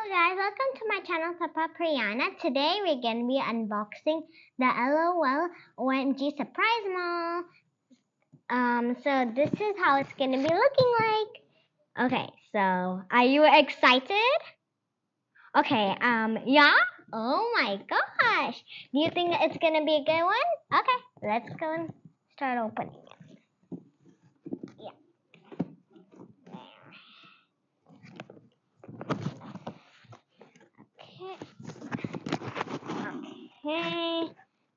Guys, welcome to my channel, Papa Priyana. Today we're gonna be unboxing the LOL OMG Surprise Mall. So this is how it's gonna be looking like. Okay, so are you excited? Okay, yeah? Oh my gosh. Do you think it's gonna be a good one? Okay, let's go and start opening it. Yeah. Okay.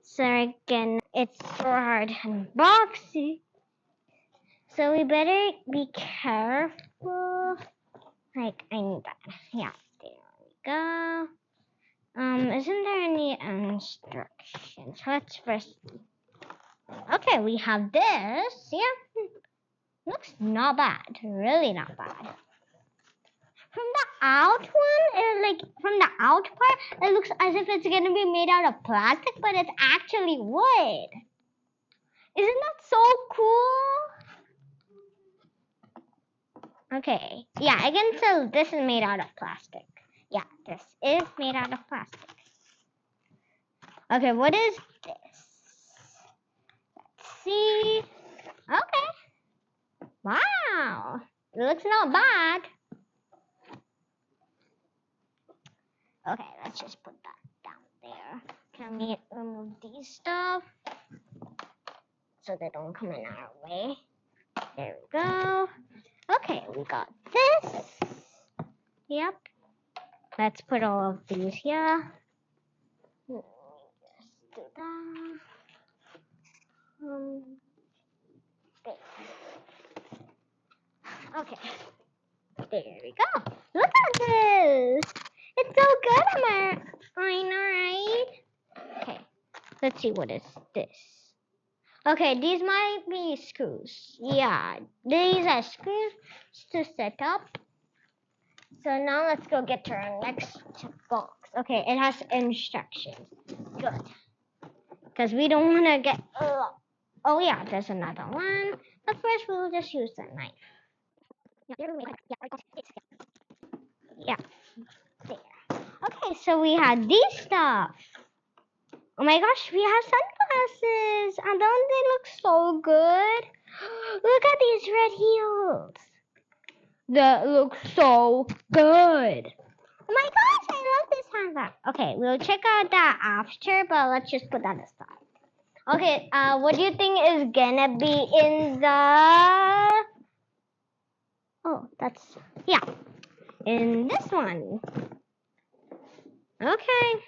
So again, it's so hard to unbox. So we better be careful. Like I need that. Yeah, there we go. Isn't there any instructions? Let's first. Okay, we have this. Yeah, looks not bad. Really not bad. From the out one, like from the out part, it looks as if it's gonna be made out of plastic, but it's actually wood. Isn't that so cool? Okay, yeah, I can tell this is made out of plastic. Yeah, this is made out of plastic. Okay, what is this? Let's see. Okay. Wow. It looks not bad. Okay, let's just put that down there. Can we remove these stuff so they don't come in our way? There we go. Okay, we got this. Yep. Let's put all of these here. Let me just do that. There. Okay. There we go. Look at this. It's so good, I know, right? Okay. Let's see, what is this? Okay, these might be screws. Yeah, these are screws to set up. So now let's go get to our next box. Okay, it has instructions. Good. Because we don't want to get... Oh yeah, there's another one. But first we'll just use the knife. Yeah, there. Okay, so we had these stuff. Oh my gosh, we have sunglasses. And don't they look so good? Look at these red heels. That looks so good. Oh my gosh, I love this handbag. Okay, we'll check out that after, but let's just put that aside. Okay, what do you think is gonna be in the... Oh, that's... Yeah, in this one. Okay.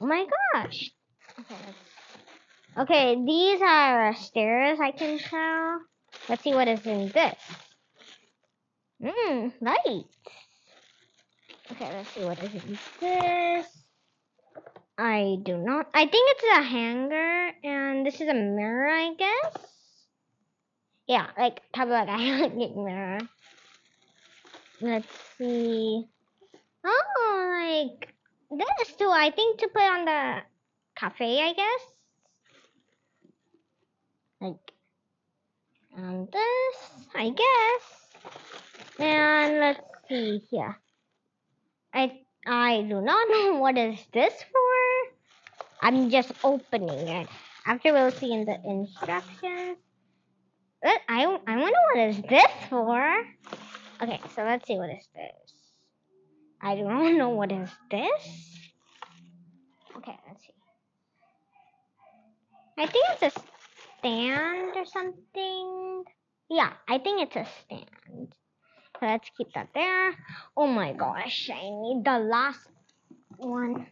Oh my gosh. Okay, these are stairs, I can tell. Let's see what is in this. Lights. Okay, let's see what is in this. I do not. I think it's a hanger, and this is a mirror, I guess. Yeah, like type of like a hanging mirror. Let's see. Oh, like this too. I think to put on the cafe, I guess. Like, and this, I guess. And let's see here. I do not know what is this for. I'm just opening it. After we'll see in the instructions. I wonder what is this for. Okay, so let's see what is this. I don't know what is this. Okay, let's see. I think it's a stand or something. Yeah, I think it's a stand. So let's keep that there. Oh my gosh, I need the last one.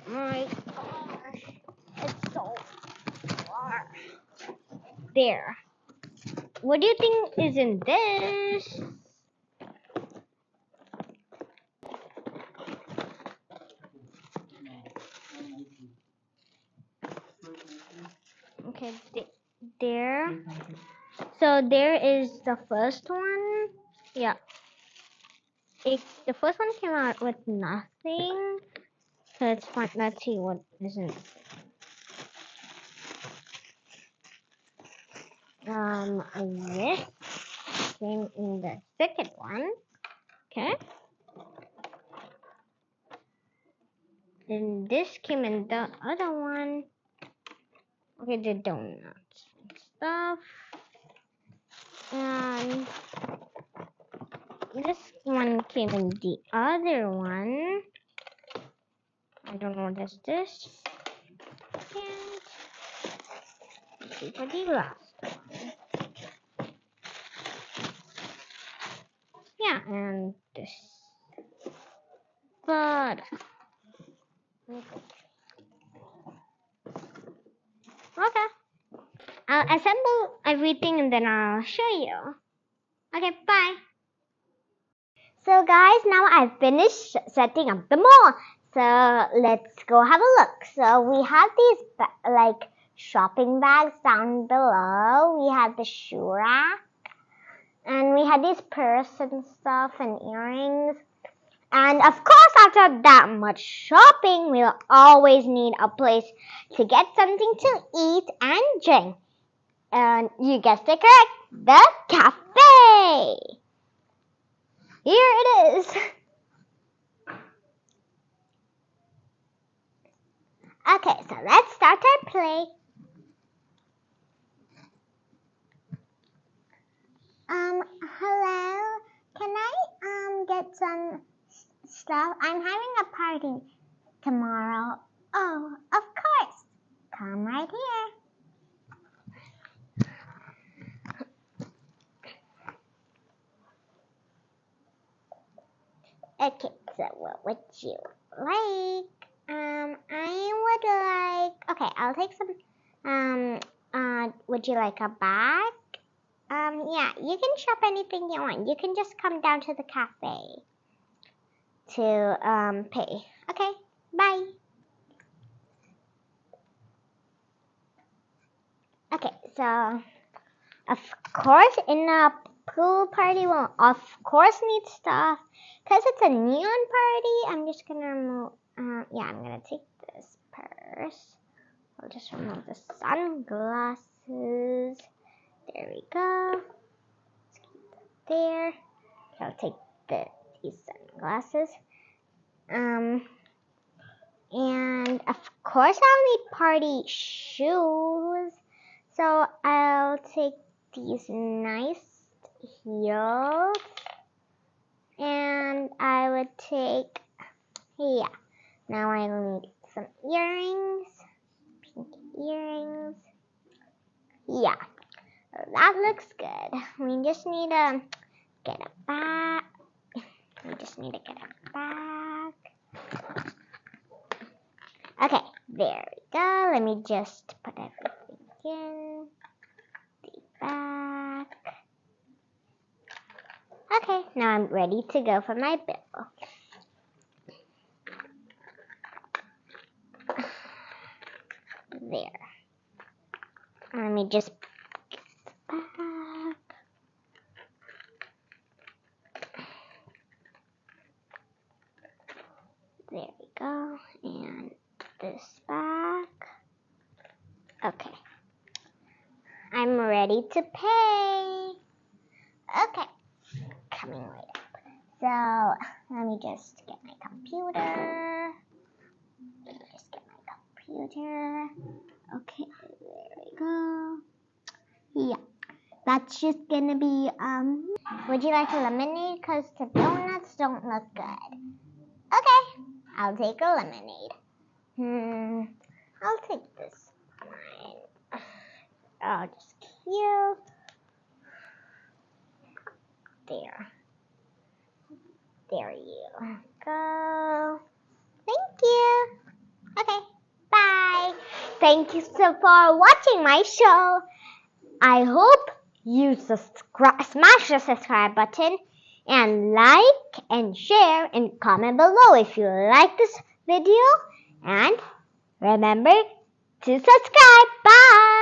My gosh, it's so far. There. What do you think is in this? Okay, there. So there is the first one. Yeah. The first one came out with nothing. So it's fine. Let's see what isn't. This came in the second one. Okay. Then this came in the other one. Okay, the donuts and stuff. And this one came in the other one. I don't know what is this. And let's see for the last one. Yeah, and this. But okay. I'll assemble everything and then I'll show you. Okay, bye. So guys, now I've finished setting up the mall. So let's go have a look. So we have these like shopping bags down below. We have the shoe rack. And we had these purse and stuff and earrings. And of course, after that much shopping, we'll always need a place to get something to eat and drink. And you guessed it correct, the cafe. Here it is. Okay, so let's start our play. Hello. Can I get some stuff? I'm having a party tomorrow. Oh, of course. Come right here. Okay, so what would you like? I would like, okay, I'll take some, would you like a bag? Yeah, you can shop anything you want. You can just come down to the cafe to, pay. Okay, bye. Okay, so, of course, in a pool party, we'll of course need stuff. Because it's a neon party, I'm just going to remove, yeah, I'm going to take this purse. I'll just remove the sunglasses. There we go. Let's keep that there. Okay, I'll take these sunglasses. And of course I'll need party shoes. So I'll take these nice heels. And I would take, yeah, now I need some earrings, pink earrings. Yeah, that looks good. We just need to get a bag. Okay, there we go. Let me just put everything in the bag. Okay, now I'm ready to go for my bill. There. Let me just get the bag. There we go. And this bag. Okay. I'm ready to pay. Okay. Coming right up. So, let me just get my computer. Okay, there we go. Yeah, that's just gonna be, would you like a lemonade? Because the donuts don't look good. Okay, I'll take a lemonade. I'll take this one. Oh, just cute. There you go. Thank you. Okay, bye. Thank you so for watching my show. I hope you smash the subscribe button and like and share and comment below if you like this video. And remember to subscribe. Bye.